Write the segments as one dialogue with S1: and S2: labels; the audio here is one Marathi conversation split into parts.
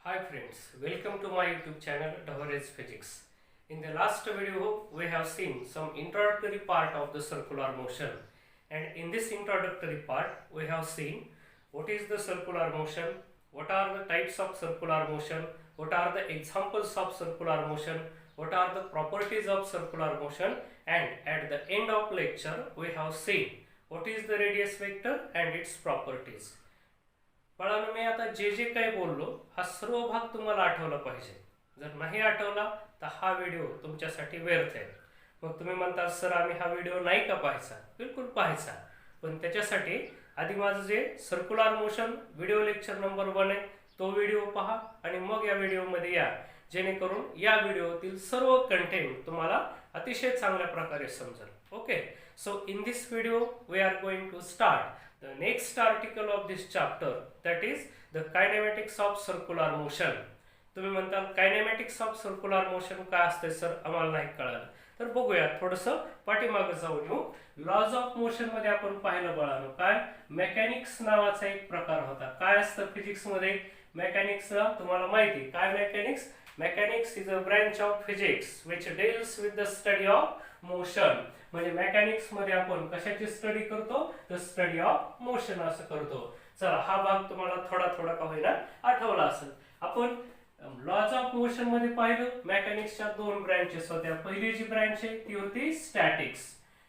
S1: Hi friends, welcome to my YouTube channel Dhawarez Physics. In the last video we have seen some introductory part of the circular motion, and in this introductory part we have seen what is the circular motion, what are the types of circular motion, what are the examples of circular motion, what are the properties of circular motion, and at the end of lecture we have seen what is the radius vector and its properties. बाळांनो मी आता जे जे काही बोललो हा सर्व भाग तुम्हाला आठवला पाहिजे. जर नाही आठवला तर हा व्हिडिओ तुमच्यासाठी व्यर्थ आहे. मग तुम्ही म्हणता सर आम्ही हा व्हिडिओ नाही का पाहायचा? बिलकुल पाहायचा, पण त्याच्यासाठी आधी माझं जे circular motion video lecture number 1 आहे तो व्हिडिओ पहा आणि मग या व्हिडिओमध्ये या, जेणेकरून या व्हिडिओतील सर्व कंटेंट तुम्हाला अतिशय चांगल्या प्रकारे समजेल. Okay, so in this video we are going to start the next article of this chapter, that is the kinematics of circular motion. तुम्ही म्हणता कायनेमॅटिक्स ऑफ सर्क्युलर मोशन काय असते सर, आम्हाला नाही कळालं. तर बघूया, थोडंसं पाठीमागे जाऊन येऊ. लॉज ऑफ मोशन मध्ये आपण पाहिलं बाळांनो काय मेकॅनिक्स नावाचा एक प्रकार होता. काय असतं फिजिक्स मध्ये मेकॅनिक्स? तुम्हाला माहिती काय mechanics? Mechanics is a branch of physics which deals with the study of motion. म्हणजे मेकॅनिक्स मध्ये आपण कशाची स्टडी करतो? द स्टडी ऑफ मोशन असं करतो. चला, हा भाग तुम्हाला थोडा थोडा का होईना आठवला असेल. आपण लॉज ऑफ मोशन मध्ये पाहिलं मेकॅनिक्सच्या दोन ब्रांचेस होत्या. पहिली जी ब्रांच आहे ती होती स्टॅटिक्स,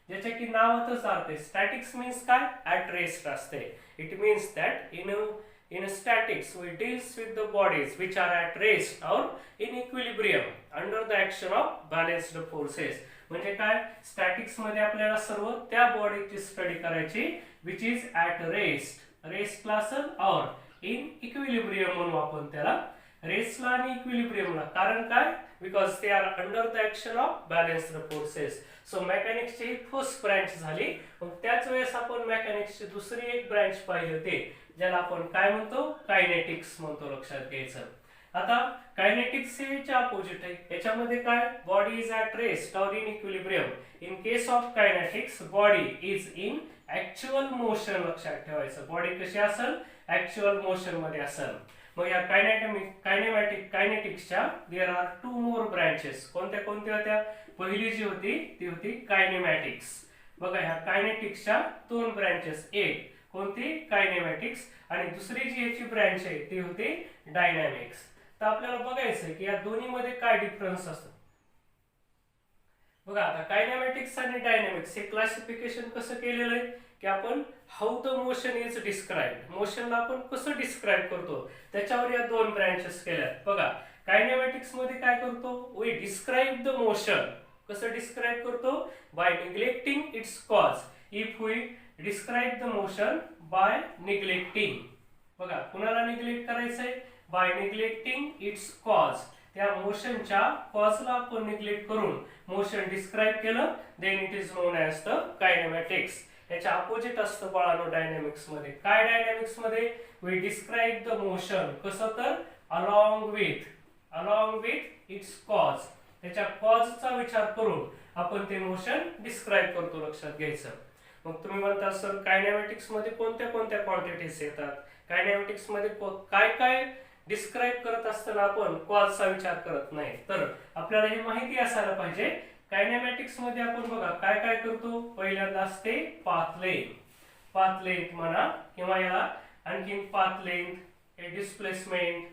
S1: ज्याच्या की नावातच अर्थ आहे. स्टॅटिक्स मीन्स काय? ॲट रेस्ट असते. It means that in statics we deals with the bodies which are at rest or in equilibrium under the action of balanced forces. म्हणजे काय? स्टॅटिक्स मध्ये आपल्याला सर्व त्या बॉडीची स्टडी करायची which is at रेस्टला असेल or in equilibrium म्हणू आपण त्याला. रेस्टला आणि इक्विलिब्रियमला. कारण काय? Because they are under the action of balanced forces. So मेकॅनिक्सची फर्स्ट ब्रांच झाली. मग त्याच वेळेस आपण मेकॅनिक्सची दुसरी एक ब्रांच पाहिली होती ज्याला आपण काय म्हणतो? कायनेटिक्स म्हणतो. लक्षात घ्यायचं. आता कायनेटिक्स हे अपोजिट आहे. याच्यामध्ये काय? बॉडी इज ॲट रेस्ट और in equilibrium. In case of kinetics body is in actual motion. लक्षात ठेवायचं, बॉडी कशी असेल? ऍक्च्युअल मोशन मध्ये असेल. मग या कायनेटिक्सच्या देयर आर 2 मोर ब्रांचेस. कोणत्या कोणत्या होत्या? पहिली जी होती ती होती कायनेमॅटिक्स. बघा, ह्या कायनेटिक्सच्या 2 ब्रांचेस. एक कोणती? कायनेमॅटिक्स. आणि दुसरी जी याची ब्रांच आहे ती होती डायनॅमिक्स. तर आपल्याला बघायचं की या दोन्ही मध्ये काय डिफरन्स असतो. बघा, आता कायनेमॅटिक्स आणि डायनॅमिक्स हे क्लासिफिकेशन कसं केलेलं आहे की आपण how the motion is described, मोशनला आपण कसं डिस्क्राइब करतो त्याच्यावर या 2 ब्रांचेस केल्यात. बघा, कायनेमॅटिक्स मध्ये काय करतो? We describe the motion. कसं डिस्क्राइब करतो? By neglecting its cause. If we describe the motion by neglecting. बघा, कुणाला निग्लेक्ट करायचंय? By neglecting its cause. त्या मोशनच्या कॉजला आपण निग्लेक्ट करून मोशन डिस्क्राइब केलं, then it is known as the kinematics. याच्या अपोजिट असतं बाळांनो डायनॅमिक्स मध्ये. काय डायनॅमिक्स मध्ये? We describe the motion. कसं? तर अलॉंग विथ इट्स कॉज. त्याच्या कॉजचा विचार करून आपण ते मोशन डिस्क्राइब करतो. लक्षात घ्यायचं. मग तुम्ही म्हणता सर कायनेमॅटिक्स मध्ये कोणत्या कोणत्या क्वांटिटीज येतात? कायनेमॅटिक्स मध्ये काय काय डिस्क्राइब करत असताना आपण कॉजचा विचार करत नाही. तर आपल्याला हे माहिती असायला पाहिजे. कायनेमॅटिक्स मध्ये आपण बघा काय काय करतो. पहिल्यांदा असते पाथ लेंथ म्हणा, किंवा याला आणखीन पाथ लेंथ, हे डिस्प्लेसमेंट,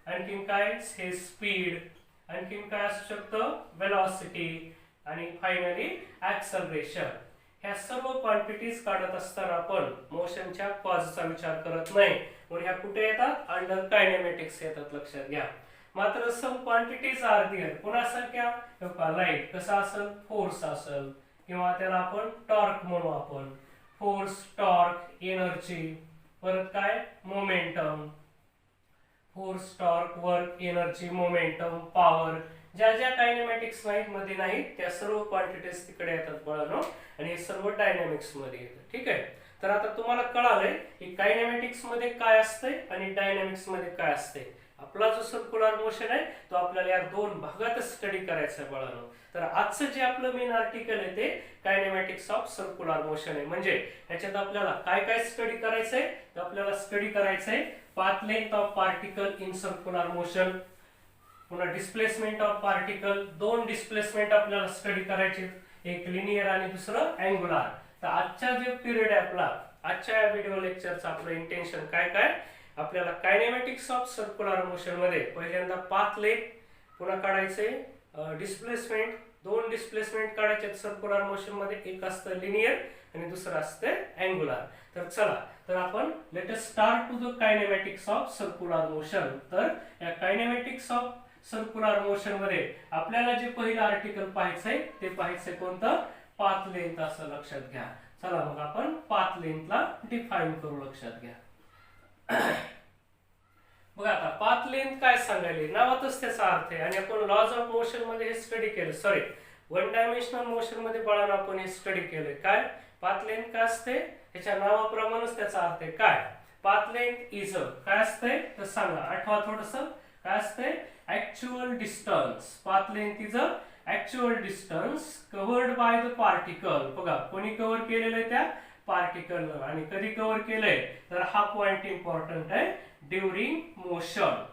S1: आणखीन काय? हे स्पीड, आणखीन काय असू शकतं? वेलॉसिटी, आणि फायनली ऍक्सलरेशन. ह्या सर्व क्वांटिटीज काढत असताना आपण मोशनच्या कॉजचा विचार करत नाही. म्हणून ह्या कुठे येतात? अंडर कायनेमॅटिक्स येतात. लक्षात घ्या. मात्र सम क्वांटिटीज आर देयर. कोणासारख्या? लाईट कसं असेल? फोर्स असेल, किंवा त्याला आपण टॉर्क म्हणू. आपण फोर्स, टॉर्क, एनर्जी, परत काय? Momentum. Force, torque, work, energy, momentum, power. ज्या ज्या कायनेमॅटिक्स मध्ये नाहीत त्या सर्व क्वांटिटीज तिकडे येतात बाळांनो, आणि हे सर्व डायनॅमिक्स मध्ये येतात. ठीक आहे. तर आता तुम्हाला कळालंय की कायनेमॅटिक्स मध्ये काय असतंय आणि डायनॅमिक्स मध्ये काय असतंय. आपला जो सर्क्युलर मोशन आहे तो आपल्याला या 2 भागातच स्टडी करायचा आहे बाळांनो. तर आजचं जे आपलं मेन आर्टिकल आहे ते कायनेमॅटिक्स ऑफ सर्क्युलर मोशन आहे. म्हणजे याच्यात आपल्याला काय काय स्टडी करायचंय? तर आपल्याला स्टडी करायचंय path length of particle in circular motion, पुन्हा डिस्प्लेसमेंट ऑफ पार्टिकल. दोन डिस्प्लेसमेंट आपल्याला स्टडी करायचे, एक लिनियर आणि दुसरं अँग्युलर. तर आजचा जे पिरियड आहे आपला, आजच्या व्हिडिओ लेक्चरचं आपलं इंटेन्शन काय काय, आपल्याला कायनेमॅटिक्स ऑफ सर्क्युलर मोशन मध्ये पहिल्यांदा पाथ लेंथ पुन्हा काढायचे, डिस्प्लेसमेंट, दोन डिस्प्लेसमेंट काढायचे सर्क्युलर मोशन मध्ये, एक असतं लिनियर आणि दुसरं असतं अँग्युलर. तर चला, तर आपण let us start to the kinematics of circular motion. तर या कायनेमॅटिक्स ऑफ सर्क्युलर मोशन मध्ये आपल्याला जे पहिलं आर्टिकल पाहायचंय ते पाहायचंय कोणतं, पाथ लेंथ, असं लक्षात घ्या. चला मग आपण पाथ लेंथला डिफाइन करू, लक्षात घ्या. बघा आता पाथ लेंथ काय सांगायले, नावातच त्याचा अर्थ आहे. आणि आपण लॉज ऑफ मोशन मध्ये हे स्टडी केलं, सॉरी वन डायमेन्शनल मोशन मध्ये बाळांनो आपण हे स्टडी केलंय. काय पाथ लेंथ काय असते, त्याच्या नावाप्रमाणेच त्याचा अर्थ आहे. काय पाथ लेंथ इज काय असते तर सांगा, आठवा थोडस, काय असते, actual distance. Path length is actual distance covered by the particle. बघा कोणी कव्हर केलेलं आहे, त्या पार्टिकल. आणि कधी कव्हर केलंय तर हा पॉइंट इम्पॉर्टंट आहे, ड्युरिंग मोशन.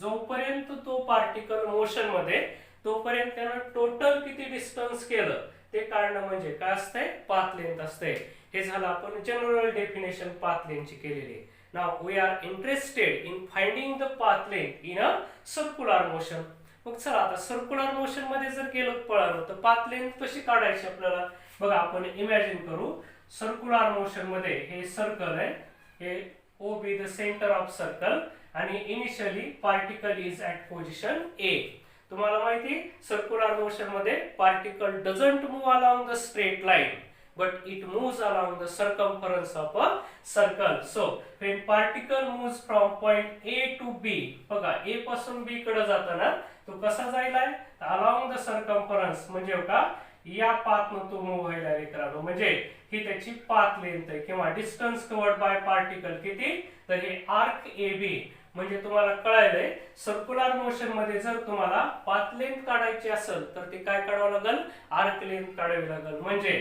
S1: जोपर्यंत तो पार्टिकल मोशन मध्ये, तोपर्यंत त्यानं टोटल किती डिस्टन्स केलं ते काढणं म्हणजे काय असतंय, पाथ लेंथ असते. हे झालं आपण जनरल डेफिनेशन पाथ लेंथची केलेली. Now we are interested in finding the path length in a circular motion. मग चला आता सर्क्युलर मोशन मध्ये जर गेलो पळालो तर पाथ लेंथ कशी काढायची आपल्याला. बघा आपण इमॅजिन करू, सर्क्युलर मोशन मध्ये हे सर्कल आहे, हे O be the center of circle आणि initially particle is at position A. तुम्हाला माहिती सर्क्युलर मोशन मध्ये particle doesn't move along the straight line but it moves along the circumference of a circle. So when particle moves from point A to B, बघा A पासून B कडे जाताना तो कसा जायला, along the circumference म्हणजे का या पाथनं तो मूव्ह व्हायला मित्रांनो, म्हणजे ही त्याची पाथ लेंथ आहे किंवा डिस्टन्स कव्हर्ड बाय पार्टिकल किती, तर हे आर्क AB. म्हणजे तुम्हाला कळायलंय सर्क्युलर मोशन मध्ये जर तुम्हाला पाथ लेंथ काढायची असेल तर ते काय काढावं लागेल, आर्क लेंथ काढावी लागेल. म्हणजे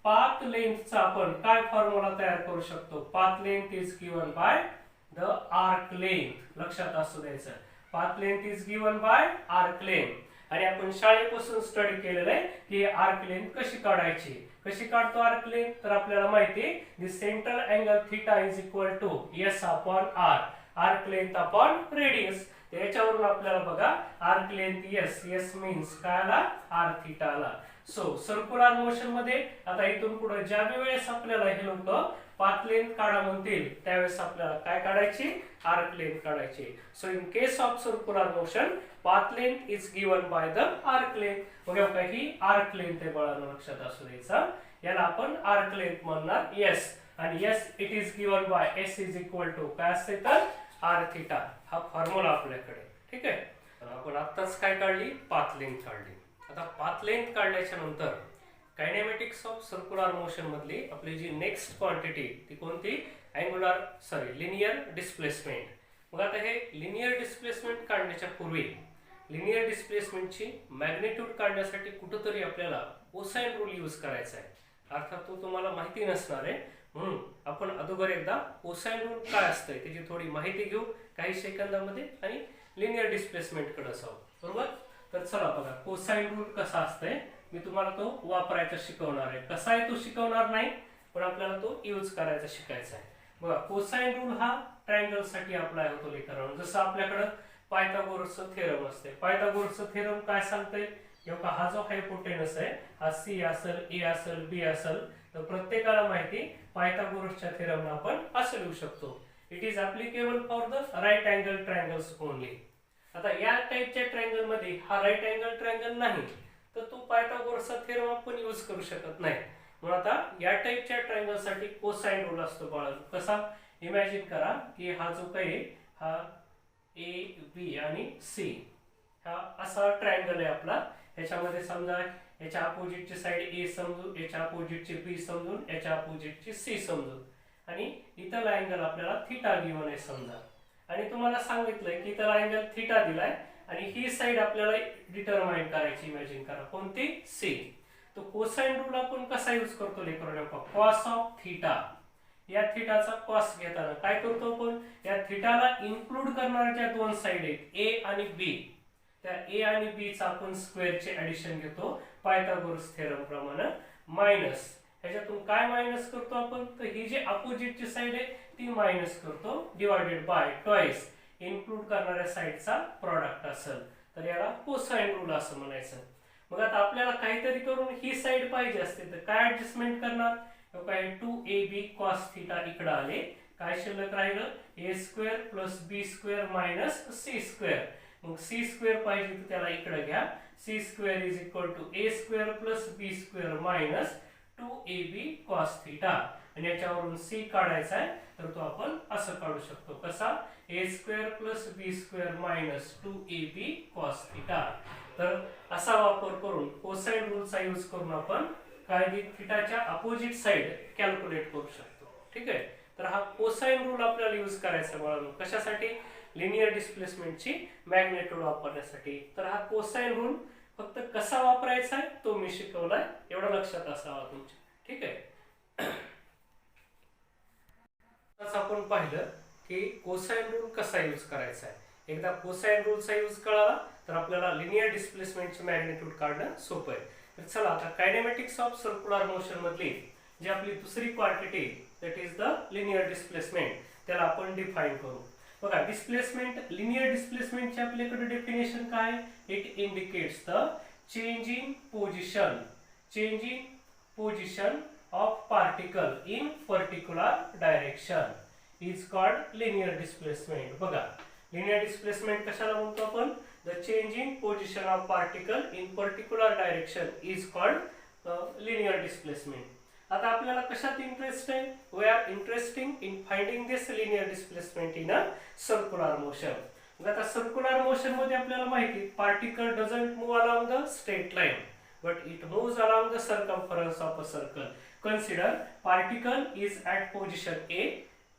S1: पाथ लेंथचा आपण काय फॉर्म्युला तयार करू शकतो, path length is given by the arc length. लक्षात असू द्यायचं, path length is given bye arc length. आणि आपण शाळेपासून स्टडी केलेलं आहे की आर्क लेंथ कशी काढायची. कशी काढतो आर्क लेंथ, तर आपल्याला माहिती आहे the central angle theta is equal to S upon R, arc length upon radius. याच्यावरून आपल्याला बघा आर्क लेंथ S मीन्स काय आला, R थीटा आला. सो सर्क्युलर मोशन मध्ये आता इथून पुढे ज्या वेळेस आपल्याला हे लोक पाथ लेंथ काढा म्हणतील त्यावेळेस आपल्याला काय काढायची, आर्क लेंथ काढायची. So in case of circular motion path length is given by the arc length. बघा ही आर्क लेंथ आहे बाळांनो, लक्षात असू द्यायचा. याला आपण आर्क लेंथ म्हणणार S. आणि S it is given by S is equal to काय असते तर R थीटा. हा फॉर्म्युला आपल्याकडे, ठीक आहे. तर आपण आत्ताच काय काढली, पाथ लेंथ काढली. आता पाथ लेंथ काढल्याच्या नंतर कायनेमॅटिक्स ऑफ सर्क्युलर मोशन मधली आपली जी नेक्स्ट क्वांटिटी ती कोणती, लिनियर डिस्प्लेसमेंट. मग आता हे लिनियर डिस्प्लेसमेंट काढण्याच्या पूर्वी लिनियर डिस्प्लेसमेंटची मॅग्निट्यूड काढण्यासाठी कुठेतरी आपल्याला कोसाइन रूल यूज करायचा आहे. अर्थात तो तुम्हाला माहिती नसणार आहे, म्हणून आपण अगोदर एकदा कोसाइन रूल काय असतंय त्याची थोडी माहिती घेऊ काही सेकंदामध्ये आणि लिनियर डिस्प्लेसमेंट कडे जाऊ, बरोबर. तर चला बघा कोसाइन रूल कसा असतंय, मी तुम्हाला तो वापरायचा शिकवणार आहे. कसा आहे तो शिकवणार नाही, पण आपल्याला तो यूज करायचा शिकायचा आहे. बघा कोसाइन रूल हा ट्रायंगल साठी अप्लाय होतो लेकरांनो. जसं आपल्याकडे पायथागोरसचं थेरम असते. पायथागोरसचं थेरम काय सांगते, किंवा हा जो हायपोटेनस आहे हा C असेल, A असेल, B असेल, तर प्रत्येकाला माहिती पायथागोरसच्या थेरमला आपण असं लिहू शकतो, it is applicable for the right angle triangles only. आता या टाइपच्या ट्रायंगल मध्ये हा राईट अँगल ट्रायंगल नाही तर तो पायथागोरसचा थेरम आपण यूज करू शकत नाही. म्हणून आता या टाइपच्या ट्रायंगल साठी कोसाइन रूल असतो बाळांनो. कसा, इमॅजिन करा की हा जो काही हा A B आणि C हा असा ट्रायंगल आहे आपला. याच्यामध्ये समजा याच्या अपोजिटची साइड A समजू, याच्या अपोजिटची B समजून, याच्या अपोजिटची C समजू आणि इथला अँगल आपल्याला थीटा गिवन आहे समजा. आणि तुम्हाला सांगितलंय की इथला अँगल थीटा दिलाय आणि ही साइड आपल्याला डिटरमाइन करायची. इमॅजिन करा कोणती, C. तो कोसाइन रूल आपण कसा यूज करतो लेकरांनो, कॉस ऑफ थीटा या थिटाचा कॉस घेताना काय करतो आपण, या थिटाला इन्क्लूड करणाऱ्या ज्या दोन साइड आहेत ए आणि बी, त्या ए आणि बी चा आपण स्क्वेअरचे ऍडिशन घेतो पायथागोरस थेरम प्रमाणे, मायनस ह्याच्यातून काय मायनस करतो आपण, तर ही जी अपोजिटची साइड आहे ती मायनस करतो, डिवायडेड बाय ट्वाइस इन्क्लूड करणाऱ्या साइडचा प्रॉडक्ट असेल, तर याला कोसाइन रूल असं म्हणायचं. मग आता आपल्याला काहीतरी करून ही साइड पाहिजे असते, तर काय ऍडजस्टमेंट करणार, काय 2ab cos थीटा इकडे आले, काय शिल्लक राहिलं a square plus b square minus c square. मग c स्क्वेअर पाहिजे तर त्याला इकडे घ्या, c square is equal to a square plus b square minus 2ab cos theta. आणि याच्यावरून c काढायचा आहे तर तो आपण असं काढू शकतो, कसा, a square plus b square minus 2ab cos theta. तर असा वापर करून कोसाइन रूलचा यूज करून आपण काय थीटाच्या अपोजिट साइड कॅल्क्युलेट करू शकतो. ठीक आहे, तर हा कोसाइन रूल आपल्याला यूज करायचा बाळांनो, कशासाठी, लिनियर डिस्प्लेसमेंटची मॅग्नेट्यूड वापरण्यासाठी. तर हा कोसाइन रूल फक्त कसा वापरायचा आहे तो मी शिकवलाय, एवढं लक्षात असावा तुमच्या. ठीक आहे, आपण पाहिलं की कोसाइन रूल कसा यूज करायचा आहे. एकदा कोसाइन रूलचा यूज कळाला तर आपल्याला लिनियर डिस्प्लेसमेंटची मॅग्नेट्यूड काढणं सोपं आहे. तर चला आता कायनेमॅटिक्स ऑफ सर्क्युलर मोशन मधली जी आपली दुसरी quantity that is the linear displacement, त्याला आपण डिफाइन करू. बघा, डिस्प्लेसमेंट, लिनियर डिस्प्लेसमेंटचे आपल्याकडे डेफिनेशन काय, it indicates the changing position of particle in particular direction is called linear displacement. बघा, लिनियर डिस्प्लेसमेंट कशाला म्हणतो आपण, the changing position of particle in particular direction is called linear displacement. आता आपल्याला कशात इंटरेस्ट आहे, we are interesting in finding this linear displacement in a circular motion. आता सर्क्युलर मोशन मध्ये आपल्याला माहिती, particle doesn't move along the straight line but it moves along the circumference of a circle. Consider particle is at position A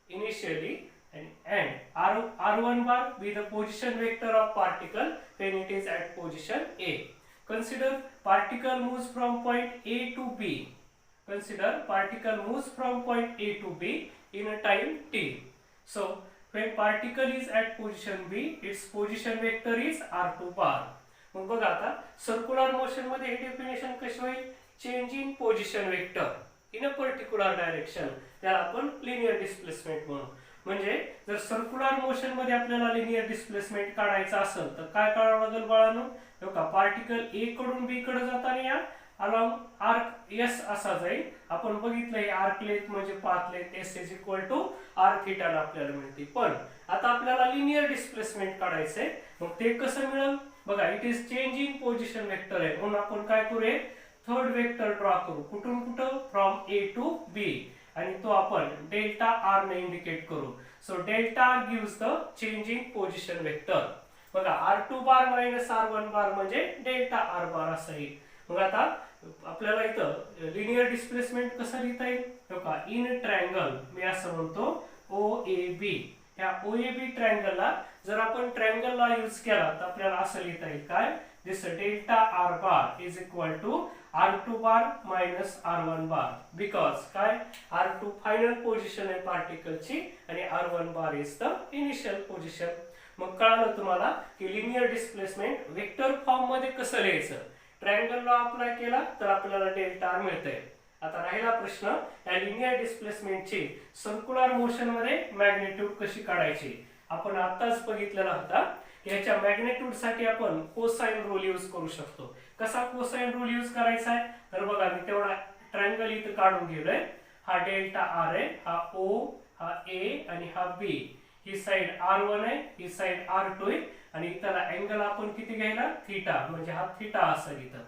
S1: initially and r1 bar be the position vector of particle when it is at position A. Consider particle moves from point A to B. Consider particle moves from point A to B in a time t. So when particle is at position B, its position vector is r2 bar. मग बघा आता सर्क्युलर मोशन मध्ये हे डेफिनेशन कशी होईल, changing position vector in a particular direction, त्याला आपण लिनियर डिस्प्लेसमेंट म्हणू. म्हणजे जर सर्क्युलर मोशन मध्ये आपल्याला लिनियर डिस्प्लेसमेंट काढायचं असेल तर काय करावं लागेल बाळांनो, बघा पार्टिकल ए कडून बी कडे जाताना या अलॉंग आर्क एस असा जाईल. आपण बघितलंय आर्क लेंथ म्हणजे path length S is equal to R theta ला आपल्याला मिळते. पण आता आपल्याला लिनियर डिस्प्लेसमेंट काढायचंय, मग ते कसं मिळेल, बघा it is changing position vector आहे म्हणून आपण काय करूया, थर्ड वेक्टर ड्रॉ करू, कुठून कुठं, फ्रॉम ए टू बी, आणि तो आपण डेल्टा आर ने इंडिकेट करू. So delta R gives the changing position vector. बघा r2 बार मायनस r1 बार म्हणजे डेल्टा आर बार असं येईल. मग आता आपल्याला इथं लिनियर डिस्प्लेसमेंट कसं लिहिता येईल, बघा इन ट्रायंगल मी असं म्हणतो OAB. ह्या OAB ट्रायंगलला जर आपण ट्रायंगलला यूज केला तर आपल्याला असं लिहिता येईल काय, this delta r bar is equal to r2 bar minus r1 bar, because काय, r2 फायनल पोझिशन आहे पार्टिकलची आणि r1 bar is the initial position. मग कळालं तुम्हाला की लिनियर डिस्प्लेसमेंट वेक्टर फॉर्म मध्ये कसं लिहायचं. ट्रायंगलला अप्लाय केला तर आपल्याला डेल्टा आर मिळतंय. आता राहिला प्रश्न या लिनियर डिस्प्लेसमेंटची सर्क्युलर मोशन मध्ये मॅग्नेट्यूड कशी काढायची. आपण आताच बघितलेला होता, याच्या मॅग्नेट्यूड साठी आपण कोसाइन रूल यूज करू शकतो. कसा कोसाइन रूल यूज करायचा आहे, तर बघा मी तेवढा ट्रायंगल इथं काढून घेतोय. हा डेल्टा आर आहे, हा O, हा A आणि हा B. ही साइड r1 आहे, ही साइड r2 आहे, आणि त्याला अँगल आपण किती घ्यायला, थीटा, म्हणजे हा थीटा असेल इथं.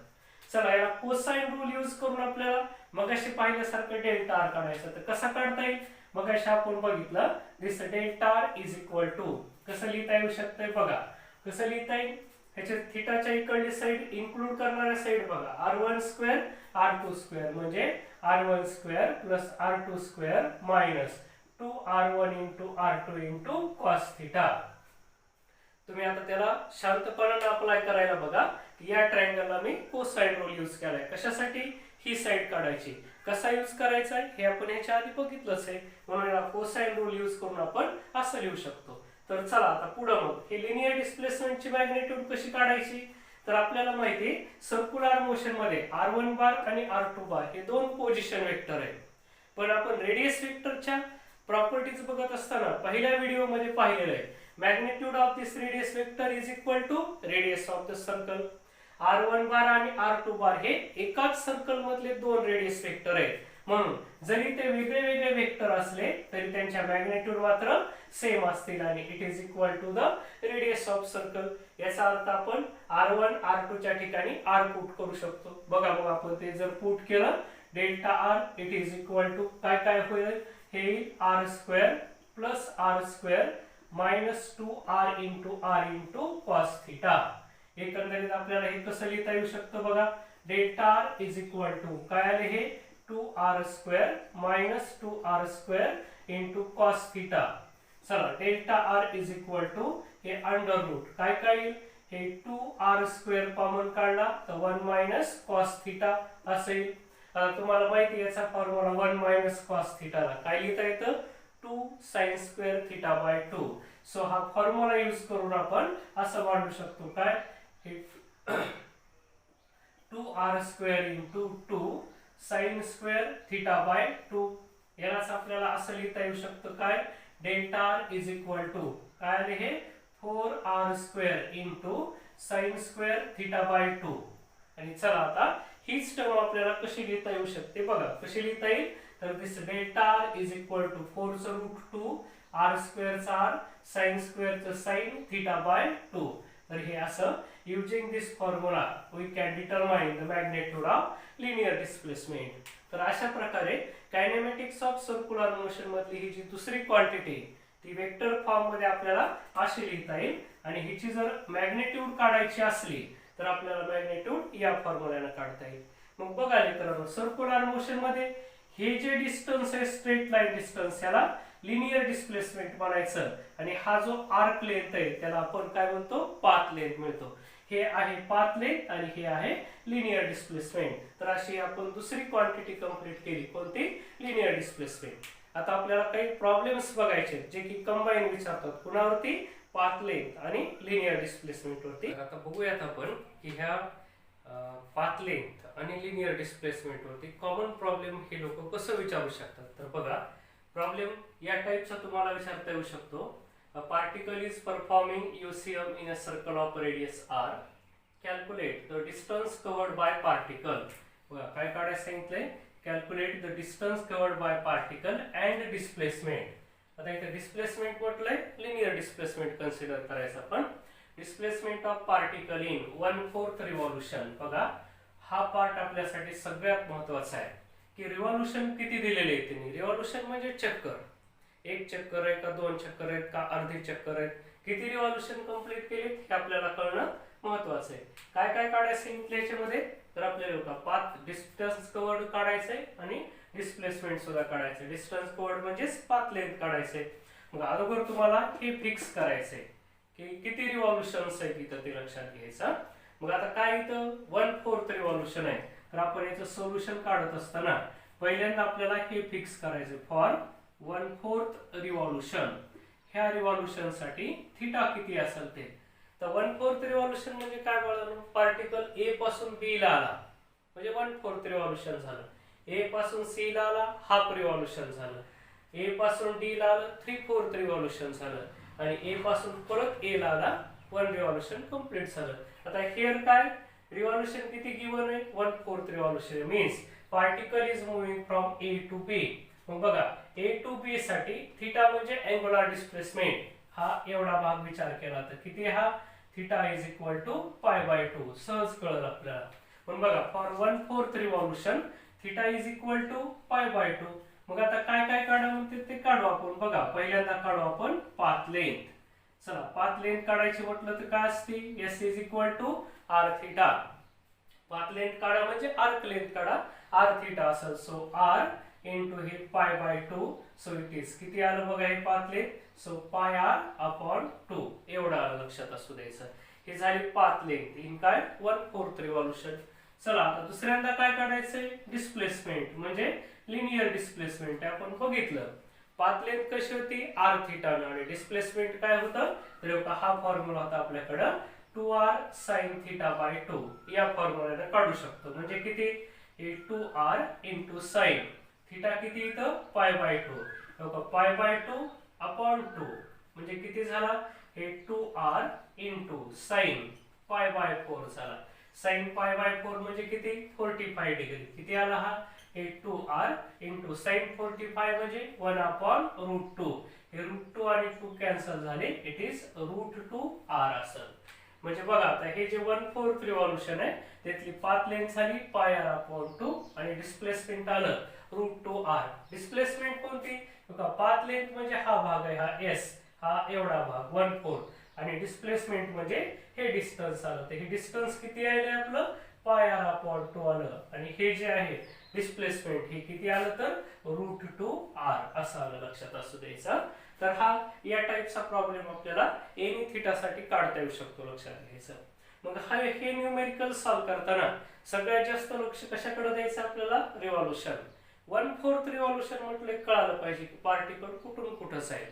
S1: चला याला कोसाइन रूल यूज करून आपल्याला मगाशी पाहिल्यासारखं डेल्टा आर काढायचं. तर कसा काढता येईल, मगाशी आपण बघितलं this delta r is equal to कसं लिहिता येऊ शकतंय, बघा कसं लिहिता येईल. ह्याच्या थीटाच्या इकडली साइड इन्क्लूड करणाऱ्या साइड बघा r1 स्क्वेअर r2 स्क्वेअर म्हणजे r1 square plus r2 square minus 2r1 into r2 into cos theta. तुम्ही आता त्याला शांतपणाने अप्लाय करायला बघा की या ट्रायंगलला मी कोसाइन रूल यूज केलाय. कशासाठी, ही साईड काढायची. कसा यूज करायचा आहे हे आपण ह्याच्या आधी बघितलंच आहे, म्हणून याला कोसाइन रूल यूज करून आपण असं लिहू शकतो. तर चला आता पुढे मग हे लिनियर डिस्प्लेसमेंटची मॅग्नेट्यूड कशी काढायची. तर आपल्याला माहिती आहे सर्क्युलर मोशन मध्ये r1 बार आणि r2 बार हे दोन पोझिशन वेक्टर आहेत. पण आपण रेडियस वेक्टरच्या प्रॉपर्टीज बघत असताना पहिल्या व्हिडिओ मध्ये पाहिलेलं आहे magnitude of this radius vector is equal to radius of the circle. r1 bar आणि r2 बार हे एकाच सर्कल मधले दोन रेडियस वेक्टर आहेत, म्हणून जरी ते वेगळे वेगळे वेक्टर असले तरी त्यांच्या मॅग्नेट्यूड मात्र सेम असतील आणि it is equal to the radius of circle. याचा अर्थ आपण r1 r2 च्या ठिकाणी r पुट करू शकतो. बघा मग आपण ते जर पुट केलं delta r it is equal to काय काय होईल, हे r square plus r square minus 2r into r into cos theta. एकंदरीत आपल्याला हे कसं लिहिता येऊ शकतं बघा, delta r is equal to काय आले हे 2r square minus 2r square into cos theta. चला delta r is equal to हे अंडर रूट काय काय येईल, हे 2r स्क्वेअर कॉमन काढला तर 1 मायनस कॉस थीटा असेल. तुम्हाला माहिती याचा फॉर्म्युला 1 मायनस कॉस थीटाला काय लिहिता येतं 2 sine square theta by 2. So हा फॉर्म्युला यूज करून आपण असं मांडू शकतो काय, हे 2r square into 2 sine square theta by 2. यालाच आपल्याला असं लिहिता येऊ शकतं काय, delta r is equal to काय आले हे 4r square into sine square theta by 2. आणि चला आता हीच टर्म आपल्याला कशी लिहिता येऊ शकते बघा, कशी लिहिता येईल तर this delta r is equal to 4 चा रूट 2 r स्क्वेअर चा r साइन स्क्वेअर चा साइन थीटा बाय 2. तर हे असं using this formula we can determine the magnitude of linear displacement. तर अशा प्रकारे कायनेमॅटिक्स ऑफ सर्क्युलर मोशन मधली ही जी दुसरी क्वांटिटी ती वेक्टर फॉर्म मध्ये आपल्याला अशी लिहिता येईल. आणि हिची जर मॅग्नेट्यूड काढायची असली तर आपल्याला मॅग्नेट्यूड या फॉर्म्युल्याने काढता येईल. मग बघा मित्रांनो सर्क्युलर मोशन मध्ये हे जे डिस्टन्स आहे स्ट्रेट लाईन डिस्टन्स याला लिनियर डिस्प्लेसमेंट म्हणायचं, आणि हा जो आर्क लेंथ आहे त्याला आपण काय म्हणतो पाथ लेंथ मिळतो. हे आहे पाथ लेंथ आणि हे आहे लिनियर डिस्प्लेसमेंट. तर अशी आपण दुसरी क्वांटिटी कंप्लीट केली, कोणती लिनियर डिस्प्लेसमेंट. आता आपल्याला काही प्रॉब्लेम्स बघायचे जे की कंबाईन विचारतात कुणावरती, पाथ लेंथ आणि लिनियर डिस्प्लेसमेंट वरती. आता बघूयात आपण की ह्या पाथ लेंथ आणि लिनियर डिस्प्लेसमेंट वरती कॉमन प्रॉब्लेम हे लोक कसं विचारू शकतात. तर बघा प्रॉब्लेम या टाइपचा तुम्हाला विचारता येऊ शकतो. A particle is performing UCM in a circle of radius r. Calculate the distance covered by particle. बघा काय काढायला सांगितलंय, calculate the distance covered by particle and displacement. आता इथे डिस्प्लेसमेंट म्हटलंय, लिनियर डिस्प्लेसमेंट कन्सिडर करायचं आपण. Displacement of particle in 1/4 रिव्हॉल्यूशन. बघा हा पार्ट आपल्यासाठी सगळ्यात महत्त्वाचा आहे की रिव्हॉल्यूशन किती दिलेले आहेत त्यांनी. रिव्हॉल्यूशन म्हणजे चक्कर, एक चक्कर आहे का दोन चक्कर आहेत का अर्धे चक्कर आहेत, किती रिव्हॉल्यूशन कंप्लीट केले हे आपल्याला कळणं महत्त्वाचं आहे. काय काय काढायचं सांगितलं याच्यामध्ये, तर आपल्याला पाथ डिस्टन्स कव्हर्ड काढायचंय आणि डिस्प्लेसमेंट सुद्धा काढायचंय. डिस्टन्स कव्हर्ड म्हणजेच पाथ लेंथ काढायचंय. मग अगोदर तुम्हाला हे फिक्स करायचंय की किती रिव्हॉल्यूशन्स आहेत इथं ते लक्षात घ्यायचं. मग आता काय इथं 1/4 रिव्हॉल्यूशन आहे, तर आपण याचं सोल्युशन काढत असताना पहिल्यांदा आपल्याला हे फिक्स करायचं फॉर 1/4 रिव्हॉल्यूशन. ह्या रिव्हॉल्यूशन साठी थीटा किती असेल ते. तर 1/4 रिव्हॉल्यूशन म्हणजे काय बोलणार, पार्टिकल ए पासून बी ला आला म्हणजे 1/4 रिव्हॉल्यूशन झालं. ए पासून सी ला आला हाफ रिव्हॉल्यूशन झालं. ए पासून डी ला आलं 3/4 रिव्हॉल्यूशन झालं. आणि ए पासून परत ए ला आला 1 रिव्हॉल्यूशन कंप्लीट झालं. आता हेअर काय रिव्हॉल्यूशन किती गिवन आहे 1/4 revolution means particle is moving from A to B. मग बघा ए टू बी साठी थीटा म्हणजे अँगुलर डिस्प्लेसमेंट, हा एवढा भाग विचार केला तर किती हा थीटा इज इक्वल टू π/2. सहज कळलं आपल्याला. पण बघा for 1/4 revolution theta is equal to π/2. मग आता काय काय काढा म्हणते ते काढू आपण. बघा पहिल्यांदा काढू आपण पाथ लेंथ. चला पाथ लेंथ काढायची म्हटलं तर काय असते s is equal to r theta. Path length काढा म्हणजे आर्क लेंथ काढा, r थीटा असेल. सो r इंटू हे π/2. सो इट इज किती आलं बघा हे पाथ लेंथ. सो πr/2 एवढं आलं, लक्षात असू द्यायचं. हे झाली पाथ लेंथ इन काय 1/4 रिव्हॉल्यूशन. चला आता दुसऱ्यांदा काय काढायचंय, डिस्प्लेसमेंट म्हणजे लिनियर डिस्प्लेसमेंट आपण बघितलं. पाथ लेंथ कशी होती r थीटा आणि डिस्प्लेसमेंट काय होतं, तर हा फॉर्म्युला होता आपल्याकडे 2r sin θ by 2 या फॉर्म्युल्याने काढू शकतो. म्हणजे किती, हे 2r into sin थीटा किती इथं pi by 2, pi by 2 upon 2 म्हणजे किती झाला, हे 2r into sin pi by 4 झाला. sin पाय बाय 4 म्हणजे किती 45 डिग्री. किती आला हा, हे 2r into sin 45 म्हणजे 1 upon √2. हे √2 आणि 2 कॅन्सल झाले, इट इज √2r असेल. म्हणजे बघा आता हे जे 1/4 रिव्हॉल्यूशन आहे त्यातली पाथ लेंथ झाली पाय r अपॉन 2 आणि डिस्प्लेसमेंट आलं √2r. डिस्प्लेसमेंट कोणती, पाथ लेंथ म्हणजे हा भाग आहे, हा s, हा एवढा भाग 1/4 आणि डिस्प्लेसमेंट म्हणजे हे डिस्टन्स आलं. तर हे डिस्टन्स किती आहे आपलं, पाय r अपॉन 2 आलं आणि हे जे आहे डिस्प्लेसमेंट हे किती आलं तर √2r असं आलं, लक्षात असू द्यायचं. तर हा या टाइपचा प्रॉब्लेम आपल्याला एनी थीटा साठी काढता येऊ शकतो, लक्षात घ्यायचं. मग हे न्यूमेरिकल सॉल्व करताना सगळ्यात जास्त लक्ष कशाकडे द्यायचं आपल्याला, रिव्हॉल्यूशन. 1/4 रिव्हॉल्यूशन म्हटलं कळालं पाहिजे की पार्टिकल कुठून कुठं जाईल.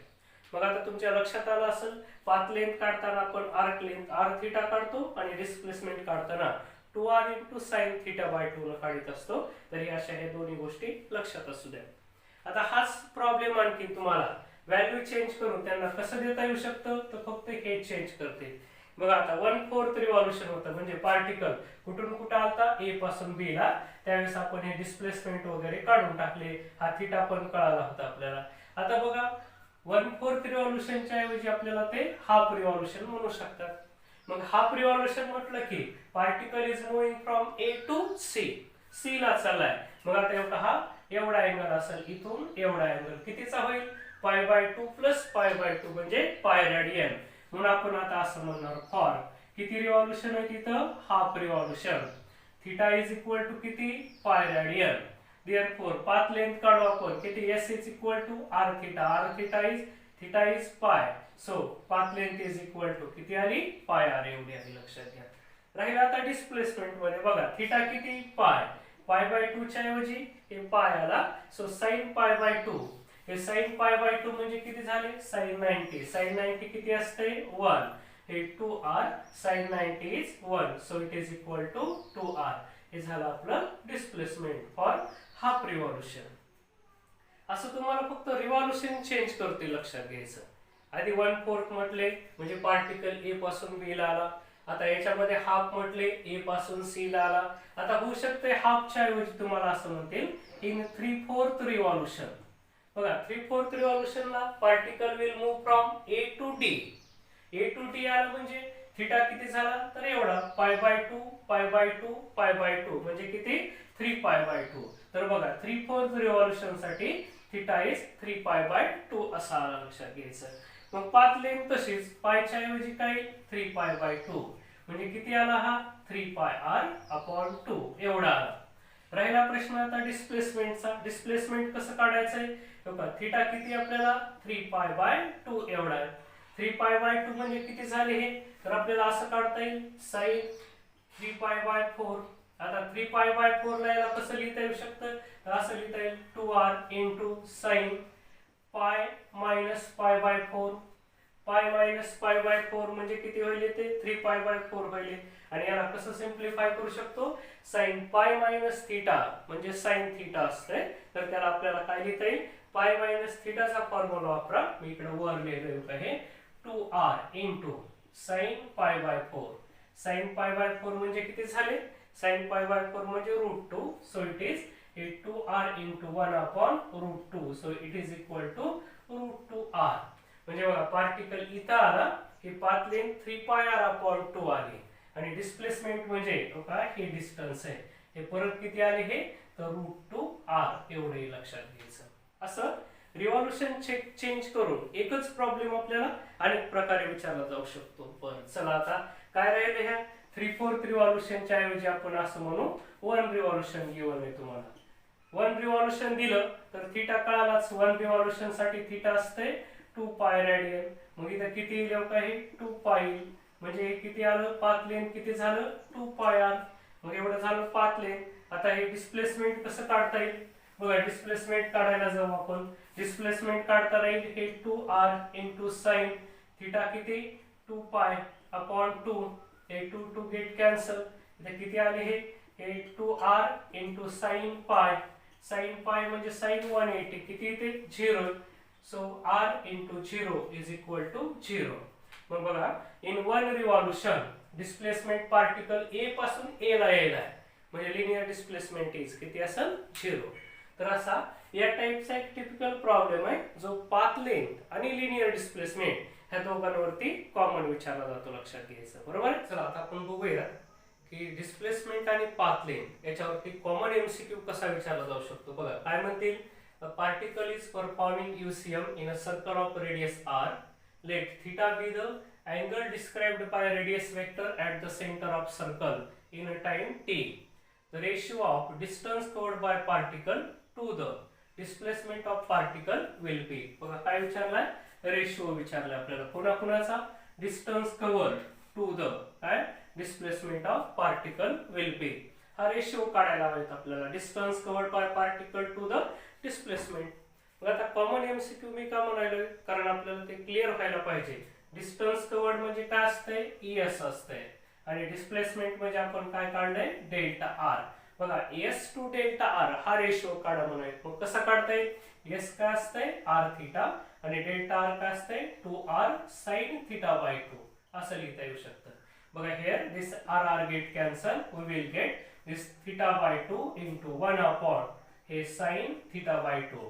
S1: मग आता तुमच्या लक्षात आलं असेल, पाथ लेंथ काढताना आपण आर्क लेंथ r थीटा काढतो आणि डिस्प्लेसमेंट काढताना 2r into sin θ by 2 काढत असतो. तरी अशा हे दोन्ही गोष्टी लक्षात असू द्या. आता हाच प्रॉब्लेम आणखी तुम्हाला व्हॅल्यू चेंज करून त्यांना कसं देता येऊ शकतं, तर फक्त हे चेंज करते. बघा आता 1/4 रिव्हॉल्यूशन होतं म्हणजे पार्टिकल कुठून कुठं आलता, ए पासून बी ला. त्यावेळेस आपण हे डिस्प्लेसमेंट वगैरे काढून टाकले, हा थीटा पण कळाला होता आपल्याला. आता बघा 1/4 रिव्हॉल्यूशनच्या ऐवजी आपल्याला ते हाफ रिव्हॉल्यूशन म्हणू शकतात. मग हाफ रिव्हॉल्यूशन म्हटलं की particle is moving from A to C ला चाललाय. मग आता हा एवढा अँगल असेल, इथून एवढा अँगल कितीचा होईल, pi by 2 plus pi by 2 म्हणजे पाय रेडियन. म्हणून आपण आता असं म्हणणार फॉर किती रिव्हॉल्यूशन आहे तिथं, half revolution. Theta is equal to किती, pi radian. Therefore path length काढू आपण, किती s is equal to r theta is pi. So path length is equal to किती आली, पाय r एवढी आली, लक्षात घ्या. राहिला आता डिस्प्लेसमेंट मध्ये बघा, थीटा किती पाय बाय 2 च्या ऐवजी हे पाय आला. सो sin पाय बाय 2, हे sin पाय बाय 2 म्हणजे किती झाले, sin 90 किती असते 1. हे 2r sin 90 is 1. So it is equal to 2r. हे झालं आपलं डिस्प्लेसमेंट फॉर हाफ रिव्हॉल्यूशन. असं तुम्हाला फक्त रिव्हॉल्यूशन चेंज करते, लक्षात घ्यायचं. आधी 1/4 म्हटले म्हणजे पार्टिकल ए पासून बी ला आला. आता याच्यामध्ये हाफ म्हटले ए पासून सी ला आला. आता होऊ शकते हाफच्या ऐवजी तुम्हाला असं म्हणतील इन 3/4 रिव्हॉल्यूशन. बघा 3/4 रिव्हॉल्यूशनला particle will move from A to D. A to D आला म्हणजे थीटा किती झाला तर एवढा, पाय बाय 2 पाय बाय 2 म्हणजे किती 3 पाय बाय 2. तर बघा 3/4 रिव्हॉल्यूशन साठी थीटा इज 3 पाय बाय 2 असा आला, लक्षात घ्यायचं. मग पाथ लेंथ तशीच, पायच्या ऐवजी काय 3 पाय बाय 2 म्हणजे किती आला हा 3 पाय r अपॉन 2 एवढा आला. राहिला प्रश्न आता डिस्प्लेसमेंटचा. डिस्प्लेसमेंट कसं काढायचंय, बघा थीटा किती आपल्याला 3 पाय बाय 2 एवढा आहे. 3 पाय बाय 2 म्हणजे किती झाले हे, तर आपल्याला असं काढता येईल sin 3 पाय बाय 4. आता 3 पाय बाय 4 ला याला कसं लिहिता येऊ शकतं, तर असं लिहिता येईल 2r into sin pi minus pi by 4. Pi minus pi by 4 म्हणजे किती होईल, ते 3 पाय बाय 4 होईल. आणि याला कसं सिम्प्लिफाय करू शकतो, sin पाय मायनस थीटा म्हणजे sin थीटा असते. तर त्याला आपल्याला काय लिहिता येईल, पाय मायनस थीटाचा फॉर्म्युला वापरा. मी इकडे वर लिहिलेलं आहे 2r into sin pi by 4. sin pi by 4 म्हणजे किती झाले, sin पाय बाय 4 म्हणजे √2. So it is 2r into 1 upon √2. So it is equal to √2r. म्हणजे बघा पार्टिकल इथं आला की पाथ लेंथ 3 पाय r अपॉन 2 आली आणि डिस्प्लेसमेंट म्हणजे काय हे डिस्टन्स आहे, हे परत किती आले हे तर √2r एवढे लक्षात घ्यायचं. असं रिव्हॉल्यूशन चेंज करून एकच प्रॉब्लेम आपल्याला अनेक प्रकारे विचारला जाऊ शकतो. पण चला आता काय राहिले, ह्या 3/4 रिव्हॉल्यूशनच्या ऐवजी आपण असं म्हणू 1 रिव्हॉल्यूशन गिवन आहे तुम्हाला. 1 रिव्हॉल्यूशन दिलं तर थीटा कळालाच. 1 रिव्हॉल्यूशन साठी थीटा असते 2 पाय रेडियन. मग इथं किती येईल काय 2 पाय म्हणजे किती आलं, पाथ लेंथ किती झालं 2 पाय r. मग एवढं झालं पाथ लेंथ. आता हे डिस्प्लेसमेंट कसं काढता येईल बघा. डिस्प्लेसमेंट काढायला जाऊ आपण. डिस्प्लेसमेंट काढता येईल हे 2r इंटू साइन थिटा किती 2 पाय अपॉन 2. हे 2 2 गेट कॅन्सल. इथे किती आले हे 2r इंटू साइन पाय. साइन पाय म्हणजे साइन 180 किती येते 0. So r into 0 is equal to 0. मग बघा in one revolution displacement particle A पासून ए ला यायला आहे म्हणजे लिनियर डिस्प्लेसमेंट इज किती असेल 0. तर असा या टाइपचा एक टिपिकल प्रॉब्लेम आहे जो पाथ लेंथ आणि लिनियर डिस्प्लेसमेंट ह्या दोघांवरती कॉमन विचारला जातो. लक्षात घ्यायचं बरोबर. चला आता आपण बघूया की डिस्प्लेसमेंट आणि पाथ लेंथ याच्यावरती कॉमन एमसीक्यू कसा विचारला जाऊ शकतो. बघा काय म्हणतील. A particle is performing UCM in a circle of radius r. Let theta be the angle described by radius vector at the center of circle in a time t. The ratio of distance covered by particle to the displacement of particle will be. बघा काय विचारलाय रेशिओ विचारलाय आपल्याला. कोणाचा डिस्टन्स कव्हर्ड टू द काय displacement of particle will be. हा रेशिओ काढायला हवेत आपल्याला. Distance covered by particle to the displacement. मग आता कॉमन एमसीक्यू मी का म्हणालोय कारण आपल्याला ते क्लिअर व्हायला पाहिजे. डिस्टन्स कव्हर्ड म्हणजे काय असतंय ES असतंय आणि डिस्प्लेसमेंट म्हणजे आपण काय काढलंय डेल्टा आर. बघा एस टू डेल्टा आर हा रेशिओ काढा म्हणाय. मग कसा काढता येईल. एस काय असतंय आर थिटा आणि डेल्टा आर काय असतंय 2r sin थिटा बाय 2 असं लिहिता येऊ शकतं. बघा here this r get cancel. We will get this theta by 2 into 1 upon हे साइन थिटा बाय 2.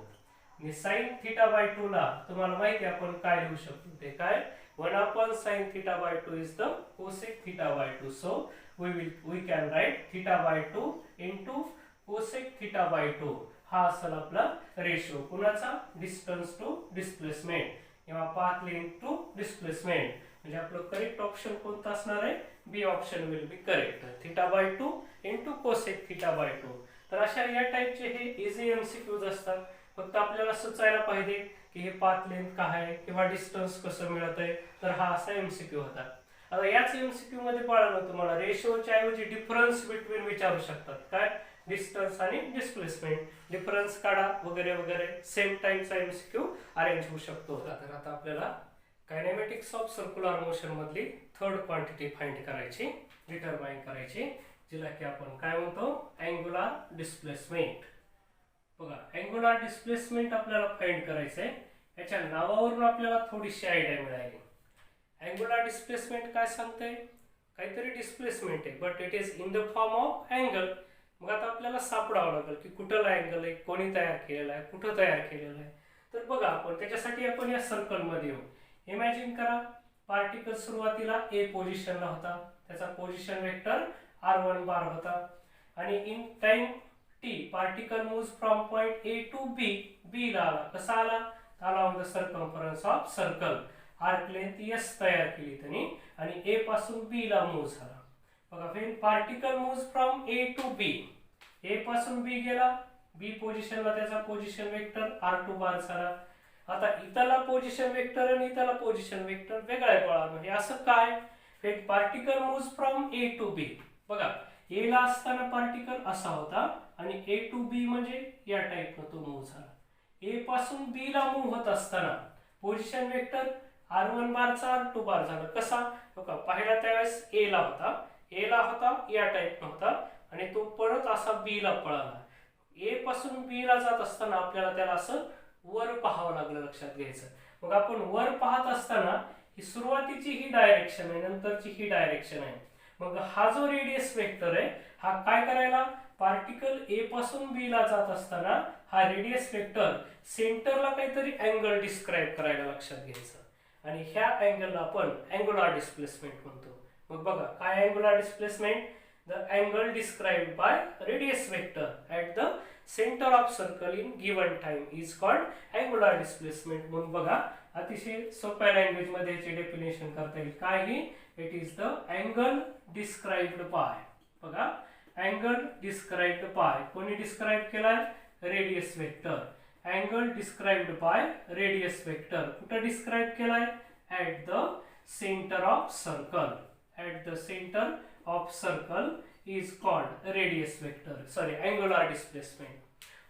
S1: आणि साइन थिटा बाय 2 ला तुम्हाला माहिती आहे आपण काय लिहू शकतो ते काय 1 upon sin theta by 2 is the cosec theta by 2. So we can write theta by 2 into cosec theta by 2. हा असेल आपला रेशिओ कुणाचा डिस्टन्स टू डिस्प्लेसमेंट किंवा पाथ लेंथ टू डिस्प्लेसमेंट. म्हणजे आपलं करेक्ट ऑप्शन कोणतं असणार आहे B option will be correct. Theta by 2 into cosec theta by 2. तर अशा या टाइपचे हे इझी एमसीक्यूज असतात. फक्त आपल्याला सुचायला पाहिजे की हे पाथ लेंथ काय आहे किंवा डिस्टन्स कसं मिळत आहे. तर हा असा एमसीक्यू होता. आता याच एमसीक्यू मध्ये पाळलं तुम्हाला रेशिओच्या ऐवजी डिफरन्स बिटवीन विचारू शकतात. काय डिस्टन्स आणि डिस्प्लेसमेंट डिफरन्स काढा वगैरे वगैरे. सेम टाइपचा एमसीक्यू अरेंज होऊ शकतो. तर आता आपल्याला कायनेमॅटिक्स ऑफ सर्क्युलर मोशन मधली थर्ड क्वांटिटी फाइंड करायची डिटरमाइन करायची जिला की आपण काय म्हणतो अँग्युलर डिस्प्लेसमेंट. बघा अँग्युलर डिस्प्लेसमेंट आपल्याला फाइंड करायचंय. याच्या नावावरून आपल्याला थोडीशी आयडिया मिळाली. अँग्युलर डिस्प्लेसमेंट काय सांगते काहीतरी डिस्प्लेसमेंट आहे but it is in the form of angle. मग आता आपल्याला सापडावं लागेल की कुठला अँगल आहे कोणी तयार केलेला आहे कुठं तयार केलेला आहे. तर बघा आपण त्याच्यासाठी आपण या सर्कल मध्ये येऊ. इमॅजिन करा पार्टिकल सुरुवातीला ए पोझिशनला होता. त्याचा पोझिशन वेक्टर r1 बार होता आणि in time t particle moves from point A to B ला आला. कसा आला along the circumference of circle. arc length S तयार केली त्यांनी आणि A पासून B ला मूव्ह झाला. बघा when particle moves from A to B A पासून B गेला B पोझिशनला त्याचा पोझिशन वेक्टर r2 बार झाला. आता इथला पोझिशन वेक्टर आणि इथला पोझिशन वेक्टर वेगळा आहे पळा. म्हणजे असं काय when particle moves from A to B. बघा A ला असताना पार्टिकल असा होता आणि A टू B म्हणजे या टाइपनं तो मूव्ह झाला. A पासून B ला मूव्ह होत असताना पोझिशन वेक्टर r1 बारचा r2 बार झाला. कसा बघा पहिला त्यावेळेस A ला होता या टाइपनं होता आणि तो परत असा B ला पळाला. A पासून B ला जात असताना आपल्याला त्याला असं वर पाहावं लागलं. लक्षात घ्यायचं. मग आपण वर पाहत असताना ही सुरुवातीची ही डायरेक्शन आहे नंतरची ही डायरेक्शन आहे. मग हा जो रेडियस वेक्टर आहे हा काय करायला पार्टिकल ए पासून बी ला जात असताना हा रेडियस वेक्टर सेंटरला काहीतरी अँगल डिस्क्राइब करायला. लक्षात घ्यायचं. आणि ह्या अँगलला आपण अँग्युलर डिस्प्लेसमेंट म्हणतो. मग बघा काय angular displacement the angle described by radius vector at the centre of circle in given time is called angular displacement. म्हणून बघा अतिशय सोप्या लँग्वेज मध्ये याचे डेफिनेशन करता येईल. काय ही it is the angle described by. बघा अँगल डिस्क्राइब्ड बाय कोणी डिस्क्राइब केलाय radius vector. Angle described by radius vector कुठे डिस्क्राइब केलाय at the centre of circle. At the centre of circle is called radius vector, sorry angular displacement.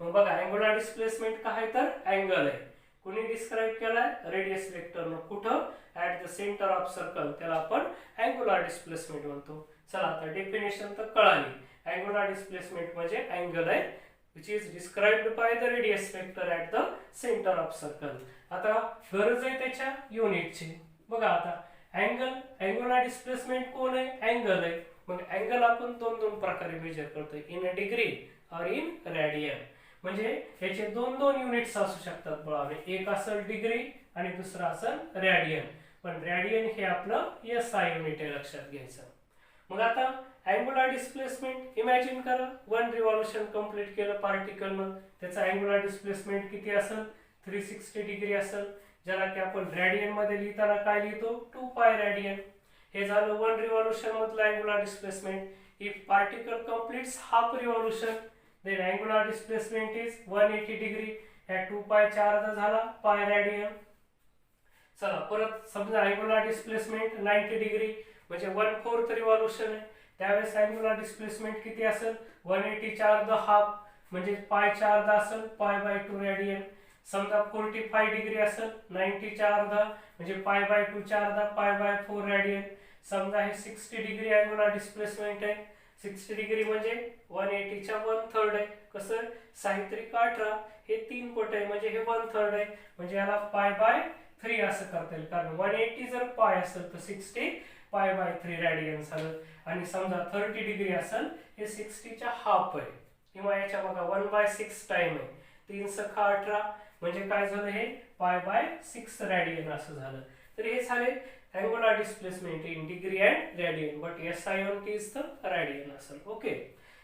S1: मग बघा अँग्युलर डिस्प्लेसमेंट काय तर अँगल आहे. कोणी डिस्क्राइब केलाय रेडियस वेक्टरनं. कुठं? At the centre of circle. त्याला आपण अँग्युलर डिस्प्लेसमेंट म्हणतो. चला आता डेफिनेशन तर कळाली. अँग्युलर डिस्प्लेसमेंट म्हणजे अँगल आहे which is described by the radius vector at the center of circle. आता गरज आहे त्याच्या युनिटची. बघा आता अँगुलर डिस्प्लेसमेंट कोण आहे? अँगल आहे. मग अँगल आपण दोन प्रकारे मेजर करतो, इन डिग्री और इन रेडियन. म्हणजे याचे दोन युनिट्स असू शकतात बघा. एक असेल डिग्री आणि दुसरा असेल रेडियन. पण रेडियन हे आपलं SI युनिट आहे, लक्षात घ्यायचं. मग आता अँग्युलर डिस्प्लेसमेंट इमॅजिन करा. 1 रिव्हॉल्यूशन कंप्लीट केलं पार्टिकलनं, त्याचा अँग्युलर डिस्प्लेसमेंट किती असेल? 360 डिग्री असेल, ज्याला की आपण रेडियन मध्ये लिहिताना काय लिहितो? 2 पाय रेडियन. हे झालं 1 रिव्हॉल्यूशन मधलं angular displacement. If particle completes half revolution then angular displacement is 180 degree. या 2 पायच्या अर्धा झाला पाय रेडियन. चला परत समजा अँग्युलर डिस्प्लेसमेंट 90 डिग्री म्हणजे 1/4 रिव्हॉल्यूशन आहे. त्यावेळेस अँग्युलर डिस्प्लेसमेंट किती असेल? 180 च्या अर्धा हाफ म्हणजे पायच्या अर्धा असेल π/2 रेडियन. समजा 45 डिग्री असेल 90 च्या अर्धा म्हणजे π/2 च्या अर्धा π/4 रेडियन. समजा हे 60 डिग्री अँग्युलर डिस्प्लेसमेंट आहे. 60 डिग्री म्हणजे 180 च्या 1/3 आहे. कसं? साहित्रिक 18 हे 3 पट आहे म्हणजे हे 1/3 आहे. म्हणजे याला π/3 असं करता येईल, कारण 180 जर पाय असेल तर 60 π/3 रेडियन झालं. आणि समजा 30 डिग्री असेल हे 60 च्या हाफ आहे, किंवा याच्या बघा 1/6 टाइम आहे. 3 सखा 18 म्हणजे काय झालं? हे π/6 रेडियन असं झालं. तर हे झाले angular displacement in degree and radian, but SI unit is the radian असेल. ओके,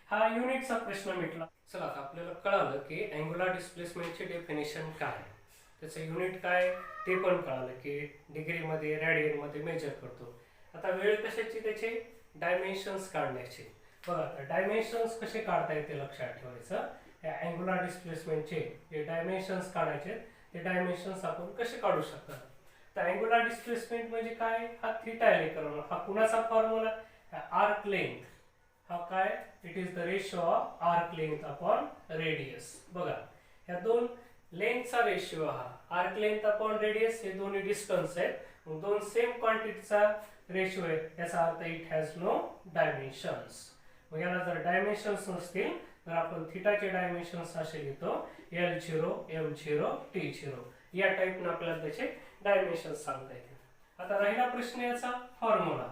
S1: हा युनिटचा प्रश्न मिटला. चला आता आपल्याला कळालं की अँग्युलर डिस्प्लेसमेंटचे डेफिनेशन काय, त्याचं युनिट काय ते पण कळालं की डिग्री मध्ये रेडियन मध्ये मेजर करतो. आता वेळ कशाची? त्याचे डायमेन्शन्स काढण्याचे. बघा आता डायमेन्शन्स कसे काढता येते लक्षात ठेवायचं. या अँग्युलर डिस्प्लेसमेंटचे जे डायमेन्शन्स काढायचे ते डायमेन्शन्स आपण कसे काढू शकतात. तर अँग्युलर डिस्प्लेसमेंट म्हणजे काय? हा थीटा आहे लेकरांनो. हा कुणाचा फॉर्म्युला? Arc length. हा काय? It is the ratio of arc length upon radius. बघा या दोन लेंथचा रेशिओ हा आर्क लेंथ अपॉन रेडियस, हे दोन्ही डिस्टन्स आहेत. मग दोन सेम क्वांटिटीचा रेशिओ आहे, याचा earth it has no dimensions. मग याला जर डायमेन्शन्स नसतील तर आपण थीटाचे डायमेन्शन्स असे लिहितो L0 M0 T0. या टाइपने आपल्याला त्याचे डायमेन्शन्स सांगता येतील. आता राहिला प्रश्न याचा फॉर्म्युला.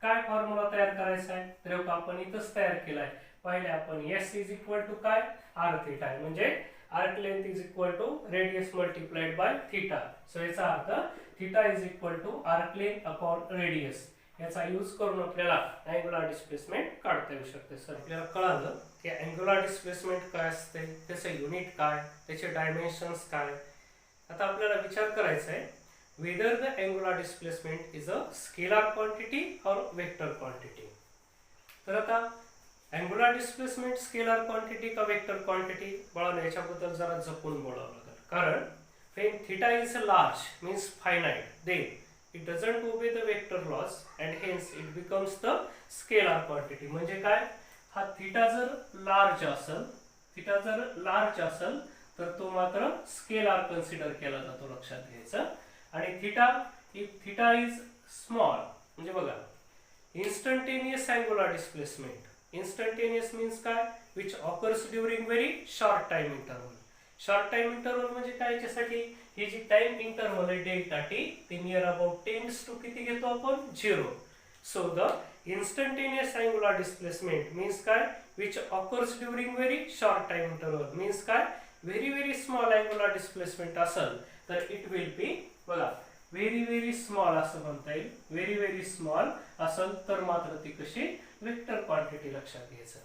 S1: काय फॉर्म्युला तयार करायचा आहे? तर आपण इथंच तयार केलाय. पहिले आपण S इज इक्वल टू काय? आर थीटा आहे, म्हणजे arc length is equal to radius multiplied by theta. So याचा अर्थ theta is equal to arc length upon radius. याचा यूज करून आपल्याला अँग्युलर डिस्प्लेसमेंट काढता येऊ शकते. सर आपल्याला कळालं की अँग्युलर डिस्प्लेसमेंट काय असते, त्याचे युनिट काय, त्याचे डायमेन्शन्स काय. आता आपल्याला विचार करायचा आहे whether the angular displacement is a scalar quantity or vector quantity. तर आता angular displacement scalar quantity का vector quantity बघा, याच्याबद्दल जरा जपून बोलावं लागेल. कारण when theta is large means finite, then it doesn't obey the vector laws and hence it becomes the scalar quantity. म्हणजे काय? हा थीटा जर लार्ज असेल तर तो मात्र स्केलार कन्सिडर केला जातो, लक्षात घ्यायचं. आणि theta, if theta is small, म्हणजे बघा instantaneous angular displacement. Instantaneous means काय? Which occurs during very short time interval. Short time interval म्हणजे काय? याच्यासाठी ही जी टाइम इंटरवल आहे डेल्टा टी, ते नियर अबाउट टेंड्स टू किती घेतो आपण? 0. So the instantaneous angular displacement means काय? Which occurs during very short time interval. Means काय? व्हेरी स्मॉल अँग्युलर डिस्प्लेसमेंट असेल तर इट विल बी, बघा व्हेरी स्मॉल असं म्हणता येईल. व्हेरी स्मॉल असेल तर मात्र ती कशी? वेक्टर क्वांटिटी, लक्षात घ्यायचं.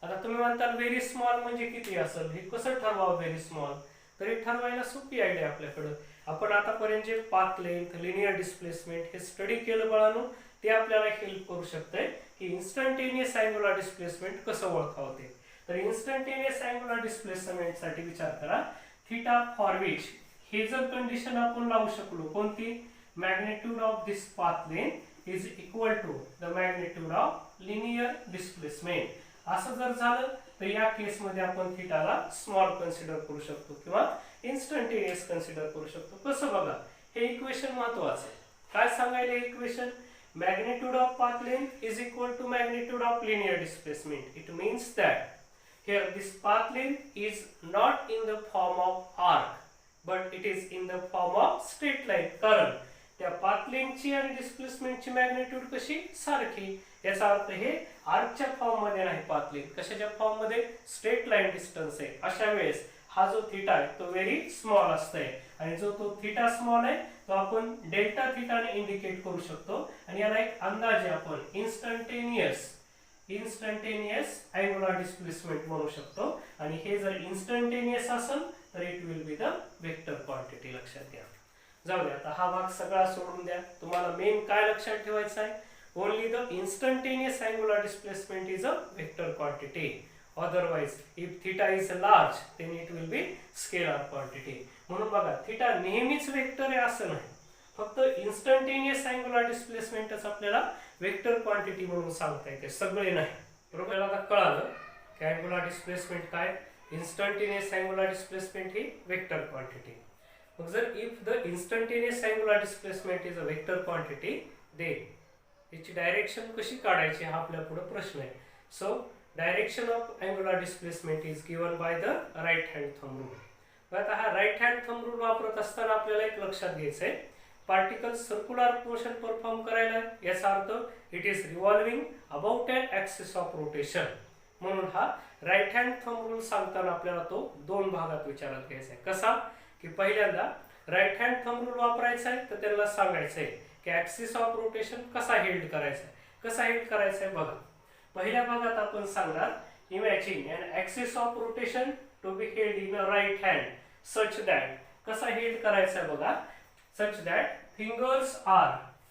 S1: आता तुम्ही म्हणताल व्हेरी स्मॉल म्हणजे किती असेल, हे कसं ठरवावं व्हेरी स्मॉल? तर हे ठरवायला सोपी आयडिया आपल्याकडं. आपण आतापर्यंत जे पाथ लेंथ, लिनियर डिस्प्लेसमेंट हे स्टडी केलं बाळांनो, ते आपल्याला हेल्प करू शकतंय की इन्स्टंटेनियस अँग्युलर डिस्प्लेसमेंट कसं ओळखावं ते. तर इन्स्टंटेनियस अँग्युलर डिस्प्लेसमेंट साठी विचार करा थीटा फॉर विच हे जर कंडिशन आपण लावू शकलो, कोणती? Magnitude of this path length is equal to the magnitude of linear displacement. असं जर झालं तर या केसमध्ये आपण थीटाला स्मॉल कन्सिडर करू शकतो किंवा इन्स्टंटेनियस कन्सिडर करू शकतो। कसं बघा, हे इक्वेशन महत्वाचं आहे। काय सांगायला equation, magnitude of path length is equal to magnitude of linear displacement. It means that here this path length is not in the form of arc but it is in the form of straight line, कारण त्या path length ची आणि displacement ची magnitude कशी सारखी। याचा अर्थ हे आर्कच्या फॉर्म मध्ये नाही, path length कशाच्या फॉर्म मध्ये, स्ट्रेट लाईन डिस्टन्स आहे। अशा वेळेस हा जो थीटा आहे तो व्हेरी स्मॉल असतोय आणि जो तो थीटा स्मॉल आहे तो आपण डेल्टा थीटाने इंडिकेट करू शकतो आणि याला एक अंदाजे आपण इन्स्टंटेनियस अँगुलर डिस्प्लेसमेंट म्हणू शकतो। आणि हे जर इन्स्टंटेनियस असेल तर it will be the vector quantity. लक्षात घ्या। जाऊ द्या, आता हा भाग सगळा सोडून द्या। तुम्हाला मेन काय लक्षात ठेवायचं आहे, only the instantaneous angular displacement is a vector quantity, otherwise if theta is large then it will be scalar quantity। म्हणून बघा थीटा नेहमीच वेक्टर आहे असं नाही, फक्त इन्स्टंटेनियस अँगुलर डिस्प्लेसमेंटच आपल्याला वेक्टर क्वांटिटी म्हणून सांगता येते, सगळे नाही। बरोबर, आता कळालं की अँगुलर डिस्प्लेसमेंट काय, इन्स्टंटेनियस अँगुलर डिस्प्लेसमेंट ही वेक्टर क्वांटिटी। मग जर if the instantaneous angular displacement is a vector quantity then याची डायरेक्शन कशी काढायची हा आपल्या पुढे प्रश्न आहे। So direction of angular displacement is given by the right hand thumb rule। आता हा राईट हँड थंब रूल वापरत असताना आपल्याला एक लक्षात घ्यायचंय, पार्टिकल सर्क्युलर मोशन परफॉर्म करायला, याचा earth it is revolving about an axis of rotation. म्हणून हा राईट हँड थंब रूल सांगताना आपल्याला तो दोन भागात विचारात घ्यायचा आहे। कसा की पहिल्यांदा राईट हँड थंब रूल वापरायचा आहे तर त्याला सांगायचंय की ॲक्सिस ऑफ रोटेशन कसा हेल्ड करायचा आहे। कसा हेल्ड करायचा आहे बघा, पहिल्या भागात आपण सांगणार imagine an axis of rotation to be held in a right hand such that, कसा हेल्ड करायचा आहे बघा, such that fingers are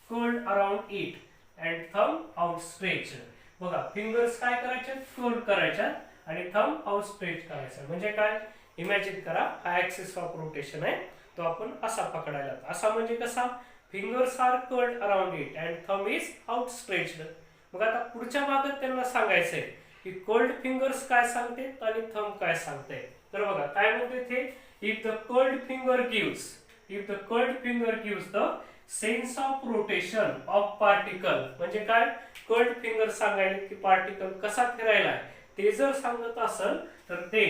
S1: curled around it and thumb outstretched. बघा फिंगर्स काय करायचे, कर्ल करायच्या आणि थंब आउटस्ट्रेच करायचा। म्हणजे काय, इमॅजिन करा हा ॲक्सिस ऑफ रोटेशन आहे तो आपण असा पकडायला, असा म्हणजे कसा, fingers are curled around it and thumb is outstretched. मग आता पुढच्या भागात त्यांना सांगायचंय की कर्ल्ड फिंगर्स काय सांगते आणि थंब काय सांगते। तर बघा काय म्हणते ते, if the curled finger gives the sense of rotation of particle, म्हणजे काय, कर्ल्ड फिंगर सांगायला की पार्टिकल कसा फिरायला आहे ते जर सांगत असेल तर ते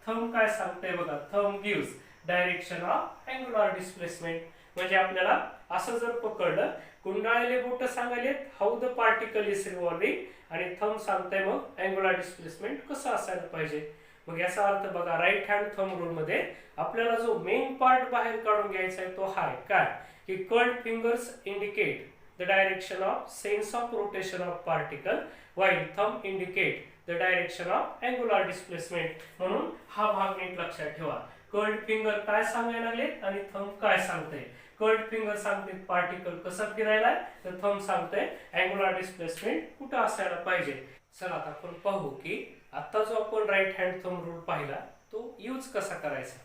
S1: थंब काय सांगते बघा, thumb gives direction of angular displacement. म्हणजे आपल्याला असं जर पकडलं, गुंडाळलेले बोट सांगायले how the particle is revolving आणि थंब सांगताय मग अँगुलर डिस्प्लेसमेंट कसं असायला पाहिजे। मग याचा अर्थ बघा राईट हँड थंब रूल मध्ये आपल्याला जो मेन पार्ट बाहेर काढून घ्यायचा आहे तो हा काय की curled fingers indicate the direction of sense of rotation of particle while thumb indicate the direction of angular displacement. म्हणून हा भाग नीट लक्षात ठेवा, कर्ल्ड फिंगर काय सांगायला लागले आणि थंब काय सांगते। कर्ल्ड फिंगर सांगते पार्टिकल कसं फिरायला, तर थंब सांगते अँगुलर डिस्प्लेसमेंट कुठं असायला पाहिजे। चला आता आपण पाहू की आता जो आपण राईट हँड थंब रूल पाहिला तो यूज कसा करायचा।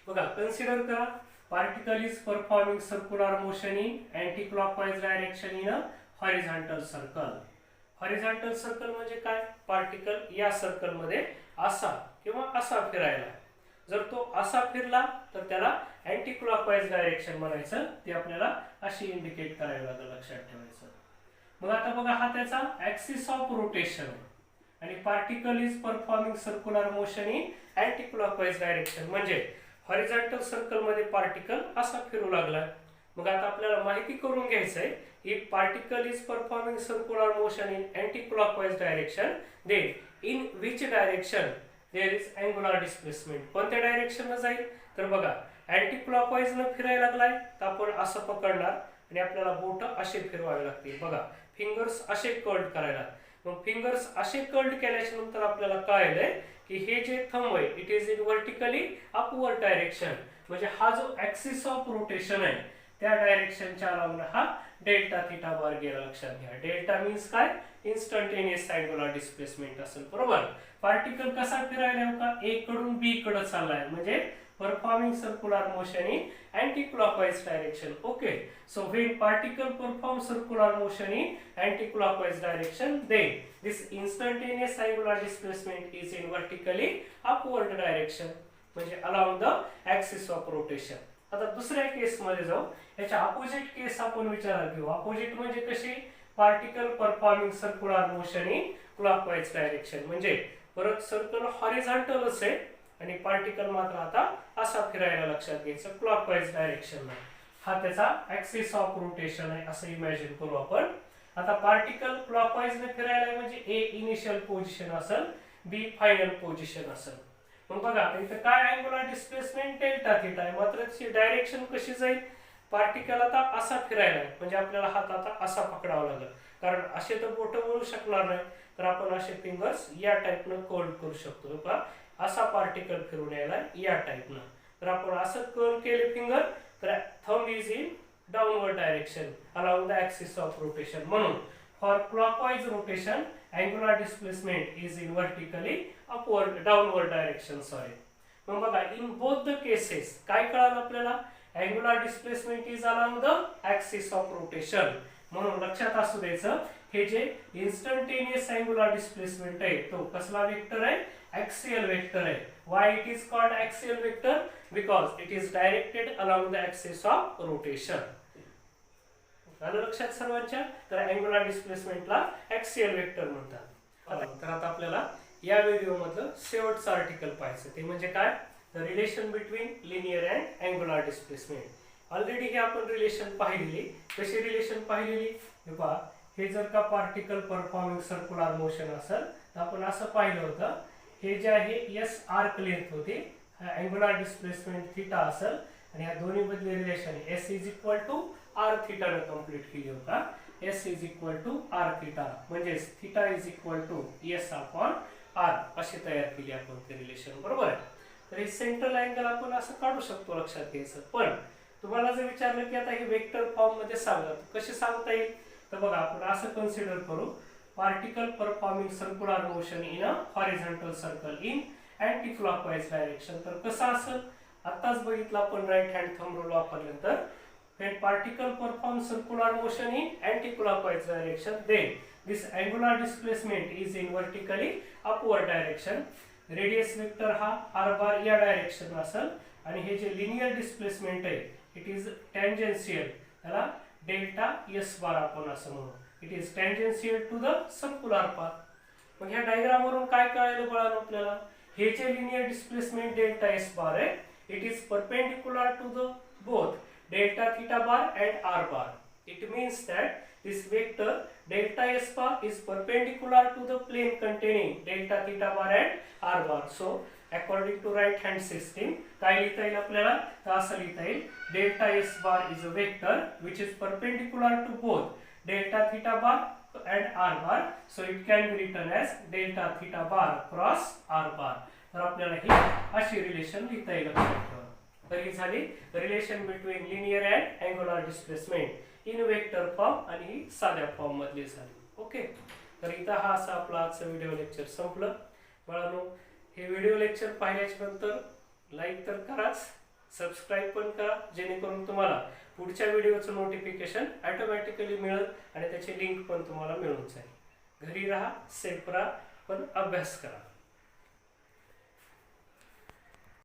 S1: बघा कन्सिडर करा, particle is performing circular motion in anti clockwise direction in a horizontal circle. Horizontal circle म्हणजे काय, पार्टिकल या सर्कल मध्ये असा किंवा असा फिरायला, जर तो असा फिरला तर त्याला अँटी क्लॉकवाइज डायरेक्शन म्हणायचं, ते आपल्याला अशी इंडिकेट करायला लागेल, लक्षात ठेवायचं। मग आता बघा हा त्याचा ॲक्सिस ऑफ रोटेशन आहे आणि particle is performing circular motion in anti clockwise direction, म्हणजे हॉरिझॉन्टल सर्कल मध्ये पार्टिकल असा फिरू लागला। मग आता आपल्याला माहिती करून घ्यायचंय, if particle is performing circular motion in anti clockwise direction then in which direction there is angular displacement. कोणत्या डायरेक्शन जाईल तर बघा अँटी क्लॉकवाइज न फिरायला लागलाय तर आपण असं पकडणार आणि आपल्याला बोट असे फिरवावे लागतील। बघा फिंगर्स असे कर्ल्ड करायला, मग फिंगर्स असे कर्ल्ड केल्याच्या नंतर आपल्याला कळलंय की हे जे थंब आहे it is in vertically upward direction, म्हणजे हा जो ॲक्सिस ऑफ रोटेशन आहे त्या डायरेक्शनच्या अलाउन हा डेल्टा थीटा वर गेला। लक्षात घ्या डेल्टा मीन्स काय, इन्स्टंटेनियस अँगुलर डिस्प्लेसमेंट असेल। बरोबर, पार्टिकल कसा फिरायला का ए कडून बी कडे चाललाय, म्हणजे performing circular motion in anti-clockwise direction. Okay, so when particle perform circular motion in anti-clockwise direction, then this instantaneous angular displacement is in vertically upward direction, म्हणजे along the axis of rotation. आता दुसऱ्या केस मध्ये जाऊ. याच्या अपोजिट केस आपण विचारात घेऊ. अपोजिट म्हणजे कशी? Particle performing circular motion in clockwise direction, म्हणजे परत सर्कल हॉरिझॉन्टल असेल आणि पार्टिकल मात्र आता असा फिरायला लक्षात घ्यायचं क्लॉकवाइज डायरेक्शनला. हा त्याचा ऍक्सिस ऑफ रोटेशन आहे असं इमॅजिन करू आपण. आता पार्टिकल क्लॉकवाइज ने फिरायला म्हणजे ए इनिशियल पोझिशन असेल, बी फायनल पोझिशन असेल. मग बघा इथे काय अँगुलर डिस्प्लेसमेंट डेल्टा थीटा आहे, मात्र त्याची डायरेक्शन कशी जाईल? पार्टिकल आता असा फिरायला म्हणजे आपल्याला हात आता असा पकडावा लागेल, कारण असे तर बोट वळू शकणार नाही. तर आपण असे फिंगर्स या टाइपनं कर्ल करू शकतो. बघा असा पार्टिकल फिरून यायला या टाइपनं. तर आपण असं कर्ल केले फिंगर, तर thumb is in downward direction along the axis of rotation. म्हणून for clockwise rotation angular displacement is in vertically upward downward direction. Sorry. मग बघा इन बोथ द केसेस काय कळालं आपल्याला? Angular displacement is along the axis of rotation. म्हणून लक्षात असू द्यायचं हे जे इन्स्टंटेनियस अँगुलर डिस्प्लेसमेंट आहे तो कसला वेक्टर आहे? ऍक्सियल वेक्टर आहे. Why it is called axial vector? Because it is directed along the axis of rotation. आलं लक्षात सर्वांच्या? तर अँगुलर डिस्प्लेसमेंटला ऍक्सियल वेक्टर म्हणतात. तर आता आपल्याला या व्हिडिओ मधलं शेवटचं आर्टिकल पाहायचं, ते म्हणजे काय? The relation between linear and angular displacement. Already हे आपण रिलेशन पाहिलेली. कशी रिलेशन पाहिलेली? हे पहा, हे जर का पार्टिकल परफॉर्मिंग सर्क्युलर मोशन असेल तर आपण असं पाहिलं होतं, हे जे आहे एस आर्क लेंथ होती, अँगुलर डिस्प्लेसमेंट थीटा असेल आणि या दोन्ही मधले relation S is equal to R theta ने कंप्लीट केली होता. S is equal to R theta म्हणजे theta is equal to S upon R अशी तयार केली आपण ते रिलेशन. बरोबर आहे. तर हे सेंट्रल अँगल आपण असं काढू शकतो, लक्षात घ्यायचं. पण तुम्हाला जर विचारलं की आता हे वेक्टर फॉर्म मध्ये सांगा, कसे सांगता येईल? तर बघा आपण असं कन्सिडर करू, particle performing circular motion in a horizontal circle in anti clockwise direction. तर कसं असेल? आताच बघितलं आपण राईट हँड थंब रूल वापरल्यानंतर, when particle perform circular motion in anti-clockwise direction, then this angular displacement is in vertically upward direction. Radius vector हा r bar या डायरेक्शन असेल आणि हे जे लिनियर डिस्प्लेसमेंट आहे इट इज टँजेन्शियल, त्याला डेल्टा एस बार आपण असं म्हणू. It is tangential to the circular path. मग ह्या डायग्राम वरून काय कळालं बाळांनो आपल्याला? हे जे linear displacement delta S bar आहे it is perpendicular to the both delta theta bar and r bar. It means that this vector delta s bar is perpendicular to the plane containing delta theta bar and r bar. So according to right hand system काय लिहिता येईल आपल्याला? तर असं लिहिता येईल, delta s bar is a vector which is perpendicular to both delta theta bar and r bar. So it can be written as delta theta bar cross r bar. तर आपल्याला ही अशी रिलेशन लिहिता येईल. तर ही झाली relation between linear and angular displacement in vector form आणि ही साध्या फॉर्म मधली झाली. ओके. तर इथं हा असा आपला आजचं व्हिडिओ लेक्चर संपलं. बाळांनो हे व्हिडिओ लेक्चर पाहिल्याच्या नंतर लाईक तर कराच, सबस्क्राईब पण करा, जेणेकरून तुम्हाला पुढच्या व्हिडिओचं नोटिफिकेशन ऑटोमॅटिकली मिळेल आणि त्याची लिंक पण तुम्हाला मिळून जाईल. घरी राहा, सेफ राहा, पण अभ्यास करा.